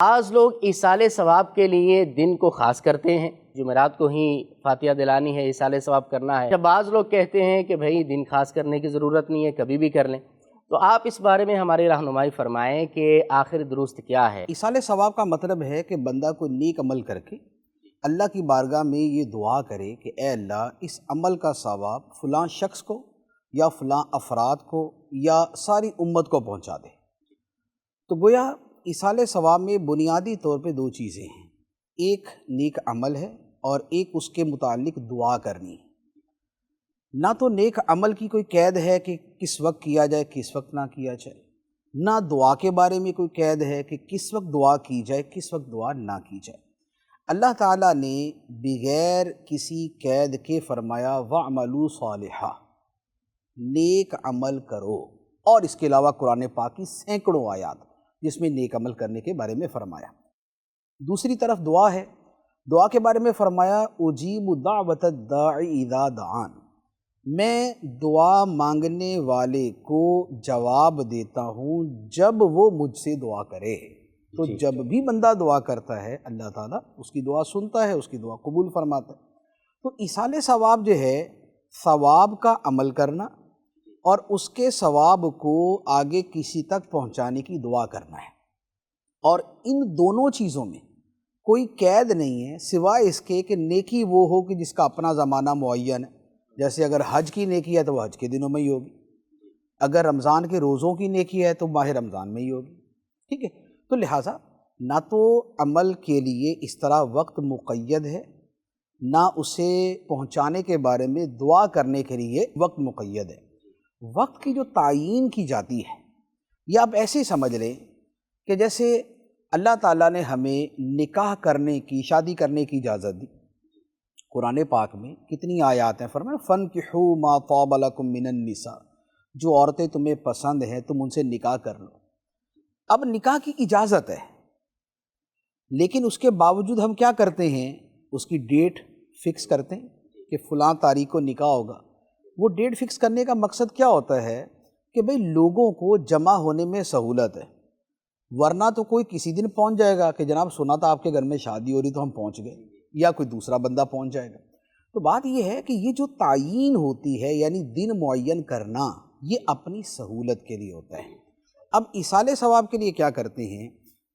بعض لوگ ایصال ثواب کے لیے دن کو خاص کرتے ہیں، جمعرات کو ہی فاتحہ دلانی ہے، ایصال ثواب کرنا ہے۔ جب بعض لوگ کہتے ہیں کہ بھئی دن خاص کرنے کی ضرورت نہیں ہے، کبھی بھی کر لیں، تو آپ اس بارے میں ہماری رہنمائی فرمائیں کہ آخر درست کیا ہے؟ ایصال ثواب کا مطلب ہے کہ بندہ کوئی نیک عمل کر کے اللہ کی بارگاہ میں یہ دعا کرے کہ اے اللہ اس عمل کا ثواب فلاں شخص کو یا فلاں افراد کو یا ساری امت کو پہنچا دے۔ تو گویا ایصال ثواب میں بنیادی طور پہ دو چیزیں ہیں، ایک نیک عمل ہے اور ایک اس کے متعلق دعا کرنی ہے۔ نہ تو نیک عمل کی کوئی قید ہے کہ کس وقت کیا جائے کس وقت نہ کیا جائے، نہ دعا کے بارے میں کوئی قید ہے کہ کس وقت دعا کی جائے کس وقت دعا نہ کی جائے۔ اللہ تعالیٰ نے بغیر کسی قید کے فرمایا وَاعْمَلُوا صَالِحًا، نیک عمل کرو، اور اس کے علاوہ قرآن پاک کی سینکڑوں آیات جس میں نیک عمل کرنے کے بارے میں فرمایا۔ دوسری طرف دعا ہے، دعا کے بارے میں فرمایا اجیب دعوت الداعی اذا دعان، میں دعا مانگنے والے کو جواب دیتا ہوں جب وہ مجھ سے دعا کرے۔ تو جب بھی بندہ دعا کرتا ہے اللہ تعالیٰ اس کی دعا سنتا ہے، اس کی دعا قبول فرماتا ہے۔ تو ایصال ثواب جو ہے ثواب کا عمل کرنا اور اس کے ثواب کو آگے کسی تک پہنچانے کی دعا کرنا ہے، اور ان دونوں چیزوں میں کوئی قید نہیں ہے سوائے اس کے کہ نیکی وہ ہو کہ جس کا اپنا زمانہ معین ہے۔ جیسے اگر حج کی نیکی ہے تو وہ حج کے دنوں میں ہی ہوگی، اگر رمضان کے روزوں کی نیکی ہے تو ماہ رمضان میں ہی ہوگی، ٹھیک ہے۔ تو لہٰذا نہ تو عمل کے لیے اس طرح وقت مقید ہے، نہ اسے پہنچانے کے بارے میں دعا کرنے کے لیے وقت مقید ہے۔ وقت کی جو تعیین کی جاتی ہے یہ آپ ایسے سمجھ لیں کہ جیسے اللہ تعالیٰ نے ہمیں نکاح کرنے کی، شادی کرنے کی اجازت دی۔ قرآن پاک میں کتنی آیات ہیں، فرمایا فَانْكِحُوا مَا طَابَ لَكُم مِّنَ النِّسَاءِ، جو عورتیں تمہیں پسند ہیں تم ان سے نکاح کر لو۔ اب نکاح کی اجازت ہے، لیکن اس کے باوجود ہم کیا کرتے ہیں، اس کی ڈیٹ فکس کرتے ہیں کہ فلاں تاریخ کو نکاح ہوگا۔ وہ ڈیٹ فکس کرنے کا مقصد کیا ہوتا ہے کہ بھئی لوگوں کو جمع ہونے میں سہولت ہے، ورنہ تو کوئی کسی دن پہنچ جائے گا کہ جناب سنا تھا آپ کے گھر میں شادی ہو رہی تو ہم پہنچ گئے، یا کوئی دوسرا بندہ پہنچ جائے گا۔ تو بات یہ ہے کہ یہ جو تعیین ہوتی ہے یعنی دن معین کرنا، یہ اپنی سہولت کے لیے ہوتا ہے۔ اب ایصال ثواب کے لیے کیا کرتے ہیں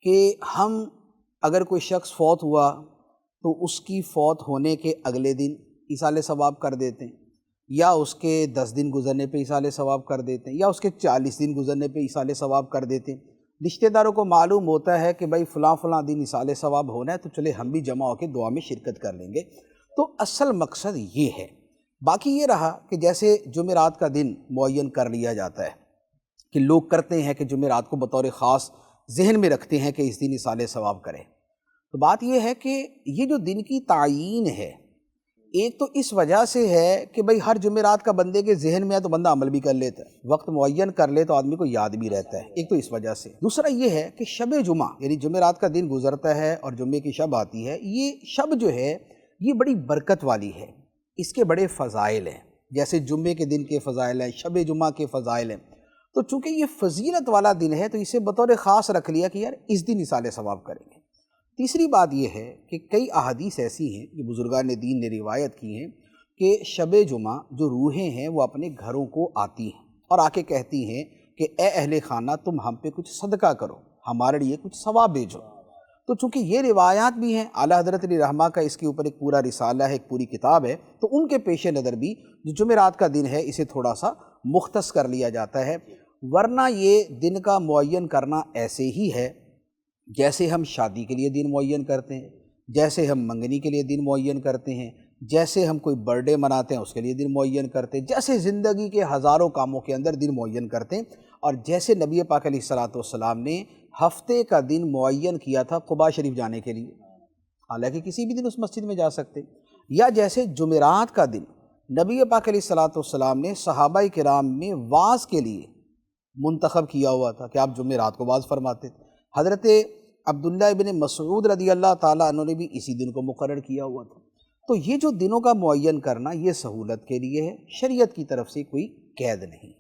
کہ ہم اگر کوئی شخص فوت ہوا تو اس کی فوت ہونے کے اگلے دن ایصال ثواب کر دیتے ہیں، یا اس کے 10 دن گزرنے پہ ایصال ثواب کر دیتے ہیں، یا اس کے 40 دن گزرنے پہ ایصال ثواب کر دیتے ہیں۔ رشتہ داروں کو معلوم ہوتا ہے کہ بھائی فلاں فلاں دن ایصال ثواب ہونا ہے تو چلے ہم بھی جمع ہو کے دعا میں شرکت کر لیں گے۔ تو اصل مقصد یہ ہے۔ باقی یہ رہا کہ جیسے جمعرات کا دن معین کر لیا جاتا ہے کہ لوگ کرتے ہیں کہ جمعرات کو بطور خاص ذہن میں رکھتے ہیں کہ اس دن ایصال ثواب کریں۔ تو بات یہ ہے کہ یہ جو دن کی تعیین ہے، ایک تو اس وجہ سے ہے کہ بھئی ہر جمعرات کا بندے کے ذہن میں ہے تو بندہ عمل بھی کر لیتا ہے، وقت معین کر لے تو آدمی کو یاد بھی رہتا ہے، ایک تو اس وجہ سے۔ دوسرا یہ ہے کہ شب جمعہ یعنی جمعرات کا دن گزرتا ہے اور جمعے کی شب آتی ہے، یہ شب جو ہے یہ بڑی برکت والی ہے، اس کے بڑے فضائل ہیں، جیسے جمعے کے دن کے فضائل ہیں، شب جمعہ کے فضائل ہیں۔ تو چونکہ یہ فضیلت والا دن ہے تو اسے بطور خاص رکھ لیا کہ یار اس دن ایصال ثواب کریں گے۔ تیسری بات یہ ہے کہ کئی احادیث ایسی ہیں جو بزرگان دین نے روایت کی ہیں کہ شب جمعہ جو روحیں ہیں وہ اپنے گھروں کو آتی ہیں اور آ کے کہتی ہیں کہ اے اہل خانہ تم ہم پہ کچھ صدقہ کرو، ہمارے لیے کچھ ثواب بھیجو۔ تو چونکہ یہ روایات بھی ہیں، اعلیٰ حضرت علی رحمہ کا اس کے اوپر ایک پورا رسالہ ہے، ایک پوری کتاب ہے، تو ان کے پیش نظر بھی جو جمعرات کا دن ہے اسے تھوڑا سا مختص کر لیا جاتا ہے، ورنہ یہ دن کا معین کرنا ایسے ہی ہے جیسے ہم شادی کے لیے دن معین کرتے ہیں، جیسے ہم منگنی کے لیے دن معین کرتے ہیں، جیسے ہم کوئی برتھ ڈے مناتے ہیں اس کے لیے دن معین کرتے ہیں، جیسے زندگی کے ہزاروں کاموں کے اندر دن معین کرتے ہیں، اور جیسے نبی پاک علیہ الصلوۃ نے ہفتے کا دن معین کیا تھا قباء شریف جانے کے لیے، حالانکہ کسی بھی دن اس مسجد میں جا سکتے، یا جیسے جمعرات کا دن نبی پاک علیہ الصلوۃ نے صحابہ کرام میں واعظ کے لیے منتخب کیا ہوا تھا کہ آپ جمعرات کو واعظ فرماتے تھے۔ حضرت عبداللہ ابن مسعود رضی اللہ تعالیٰ عنہ نے بھی اسی دن کو مقرر کیا ہوا تھا۔ تو یہ جو دنوں کا معین کرنا یہ سہولت کے لیے ہے، شریعت کی طرف سے کوئی قید نہیں۔